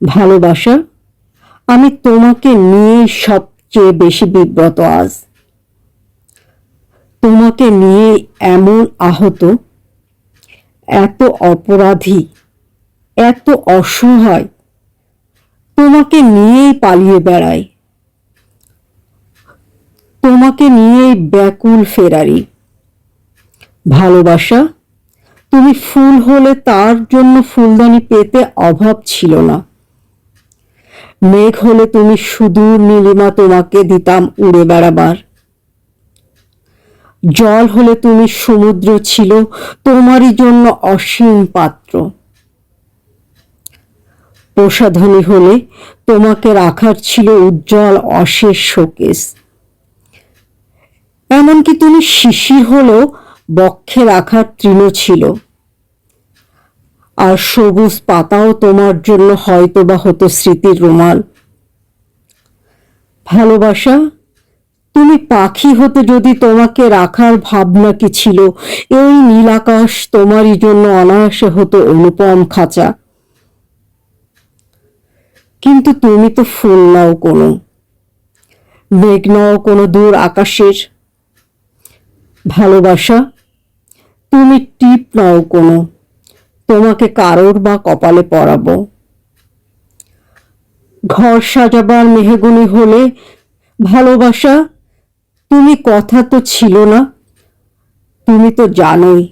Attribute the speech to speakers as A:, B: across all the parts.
A: ভালোবাসা, আমি তোমাকে নিয়ে সবচেয়ে বেশি বিব্রত আজ। তোমাকে নিয়ে এমন আহত, এত অপরাধী, এত অসহায়, তোমাকে নিয়েই পালিয়ে বেড়াই, তোমাকে নিয়েই ব্যাকুল ফেরারি। ভালোবাসা, তুমি ফুল হলে তার জন্য ফুলদানি পেতে অভাব ছিল না। মেঘ হলে তুমি সুদূর নীলিমা তোমাকে দিতাম উড়ে বেড়াবার। জল হলে তুমি সমুদ্র ছিল তোমারই জন্য অসীম পাত্র। প্রসাধনী হলে তোমাকে রাখার ছিল উজ্জ্বল অশেষ শোকেস। এমনকি তুমি শিশির হলেও বক্ষে রাখার তৃণ ছিল। আর সবুজ পাতাও তোমার জন্য হয়তোবা হতো স্মৃতির রুমাল। ভালোবাসা, তুমি পাখি হতে যদি তোমাকে রাখার ভাবনা কি ছিল, এই নীল আকাশ তোমারই জন্য অনায়াসে হতো অনুপম খাঁচা। কিন্তু তুমি তো ফুল নাও কোনো, মেঘ নাও কোনো দূর আকাশের। ভালোবাসা, তুমি টিপ নাও কোনো, তোমাকে কারোর বা কপালে পরাবো। ঘর সাজাবার মেহগনি হলে ভালোবাসা, তুমি কথা তো ছিল না। তুমি তো জানোই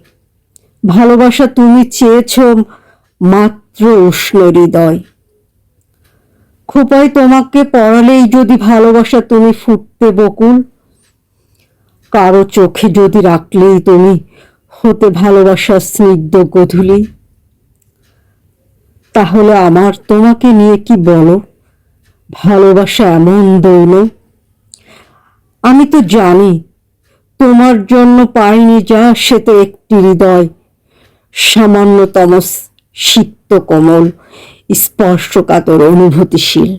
A: ভালোবাসা, তুমি চেয়েছ মাত্র উষ্ণ হৃদয়। খোপায় তোমাকে পড়ালেই যদি ভালোবাসা তুমি ফুটতে বকুল, কারো চোখে যদি রাখলেই তুমি হতে ভালোবাসার স্নিগ্ধ গোধূলি। তাহলে আমার তোমাকে নিয়ে কি বলো? ভালোবাসা এমন দৌল। আমি তো জানি তোমার জন্য পাইনি যা, সে তো একটি হৃদয়, সামান্যতম সিক্ত কোমল, স্পর্শকাতর অনুভূতিশীল।